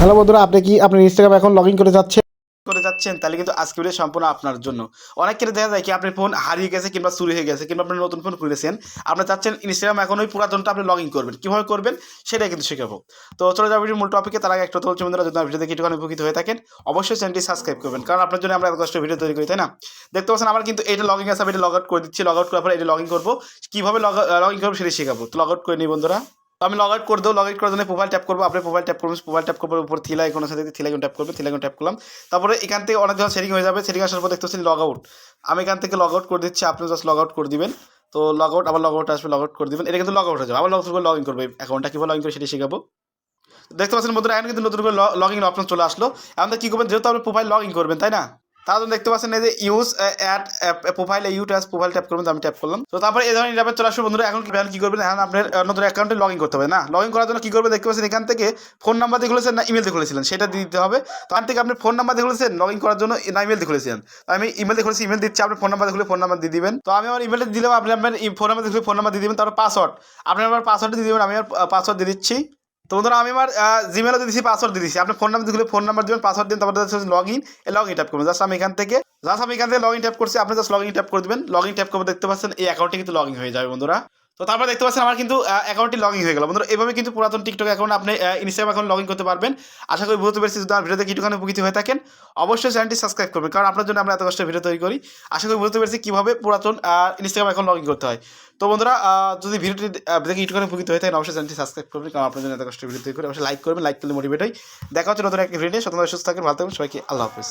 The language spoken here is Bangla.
হ্যালো বন্ধুরা, আপনি কি আপনার ইনস্টাগ্রাম এখন লগ ইন করে যাচ্ছেন তাহলে কিন্তু আজকে ভিডিও সম্পূর্ণ আপনার জন্য। অনেক ক্ষেত্রে দেখা যায় কি আপনার ফোন হারিয়ে গেছে কিংবা চুরি হয়ে গেছে কিংবা আপনি নতুন ফোন খুলেছেন, আপনি চাচ্ছেন ইনস্টাগ্রাম এখন ওই পুরাতনটা আপনি লগ ইন করবেন, কীভাবে করবেন সেটাই কিন্তু শেখাবো। তো চলে যাবো ভিডিওর মূল টপিকে। তার আগে একটা কথা বলছি বন্ধুরা, যদি ভিডিও দেখে একটুখানি উপকৃত হয়ে থাকেন অবশ্যই চ্যানেলটি সাবস্ক্রাইব করবেন, কারণ আপনার জন্য আমরা এত কষ্ট ভিডিও তৈরি করি, তাই না? দেখতে পাচ্ছেন আমার কিন্তু এটা লগ ইন আছে, আমি এটা লগ আউট করে দিচ্ছি। লগ আউট করার পর এটা লগ ইন করবো, কীভাবে লগ ইন করবো সেটাই শেখাবো। তো লগ আউট করে নিই বন্ধুরা। তো আমি লগ আউট করে দেবো। লগ আউট করার জন্য প্রোফাইল ট্যাপ করবো। আপনি প্রোফাইল ট্যাপ করবেন, প্রোফাইল ট্যাপ করবার উপর থিলা আইকন আছে, থিলা আইকন ট্যাপ করবেন, থিলা আইকন ট্যাপ করলাম। তারপরে এখান থেকে অনেক ধরনের সেটিং হয়ে যাবে। সেটিং আসার পর দেখতে পাচ্ছেন লগ আউট। আমি এখান থেকে লগ আউট করে দিচ্ছি, আপনি জাস্ট লগ আউট করে দিবেন। তো লগ আউট, আবার লগ আউট আসবে, লগ আউট করে দিবেন। এটা কিন্তু লগ আউট হয়ে যাবে। আবার লগ আউট করে লগ ইন করবে। অ্যাকাউন্টটা কীভাবে লগ ইন করে সেটি শেখাবো। দেখতে পাচ্ছেন বন্ধুরা, এখন কিন্তু নতুন করে লগ ইন অপশন চলে আসলো। এখন তো কী করবেন, যেহেতু আপনি প্রোফাইল লগ ইন করবেন, তাই না? তার জন্য দেখতে পাচ্ছেন এই যে ইউজ অ্যাড প্রোফাইল, ইউ ট্যাস প্রোফাইল ট্যাপ করবেন। আমি ট্যাপ করলাম। তো তারপরে এই ধরনের ইন্টারফেস চলে আসবে বন্ধুরা। এখন কী করবেন, এখন আপনার নতুন অ্যাকাউন্টে লগ ইন করতে হবে না। লগ ইন করার জন্য কী করবেন, দেখতে পাচ্ছেন এখান থেকে ফোন নাম্বার দিয়ে খুলেছেন না ইমেল দিয়ে খুলেছিলেন সেটা দিয়ে দিতে হবে। তো তার থেকে আপনি ফোন নাম্বার দিয়ে খুলেছেন লগ ইন করার জন্য না ইমেল দিয়ে খুলেছিলেন। তো আমি ইমেল দিয়ে খুলেছি, ইমেল দিচ্ছি। আপনি ফোন নাম্বার দিয়ে খুলে ফোন নাম্বার দিয়ে দিবেন। তো আমি আমার ইমেলটা দিলাম, আপনি আপনার ফোন নাম্বার দিয়ে খুলে ফোন নাম্বার দিয়ে দিবেন। তারপর পাসওয়ার্ড, আপনি আমার পাসওয়ার্ডটা দিয়ে দেবেন। আমি আমার পাসওয়ার্ড দিয়ে দিচ্ছি। তো বন্ধুরা, আমি আমার জিমেলও দিয়ে দিচ্ছি, পাসওয়ার্ড দিয়ে দিচ্ছি। আপনি ফোন নাম্বার দিলে ফোন নাম্বার দেবেন, পাসওয়ার্ড দিন, তারপর লগ ইন ট্যাপ করবেন। জাস্ট আমি এখান থেকে লগ ইন ট্যাপ করছি। আপনি জাস্ট লগ ইন ট্যাপ করে দেবেন। লগ ইন ট্যাপ করবো, দেখতে পাচ্ছেন এই অ্যাকাউন্টে কিন্তু লগ ইন হয়ে যাবে বন্ধুরা। তো তারপর দেখতে পাচ্ছেন আমার কিন্তু অ্যাকাউন্টটি লগ ইন হয়ে গেল বন্ধুরা। এভাবে কিন্তু পুরাতন টিকটক অ্যাকাউন্ট আপনি ইনস্টাগ্রাম অ্যাকাউন্ট লগ ইন করতে পারবেন। আশা করি বুঝতে পেরেছি। যদি আমার ভিডিওতে কিছুখানি উপকৃত হয়ে থাকেন অবশ্যই চ্যানেলটি সাবস্ক্রাইব করবেন, কারণ আপনার জন্য আমরা এত কষ্ট ভিডিও তৈরি করি। আশা করি বুঝতে পেরেছি কীভাবে পুরাতন ইনস্টাগ্রাম অ্যাকাউন্ট লগ ইন করতে হয়। তো বন্ধুরা, যদি ভিডিওটি দেখে একটুখানি উপকৃত হয়ে থাকেন অবশ্যই চ্যানেলটি সাবস্ক্রাইব করবেন, কারণ আপনার জন্য এত কষ্ট ভিডিও তৈরি করি। অবশ্যই লাইক করবেন, লাইক করলে মোটিভেট হয়। দেখা হচ্ছে নতুন একটা ভিডিও নিয়ে। সুস্থ থাকেন, ভালো থাকবেন, সবাইকে আল্লাহ হাফেজ।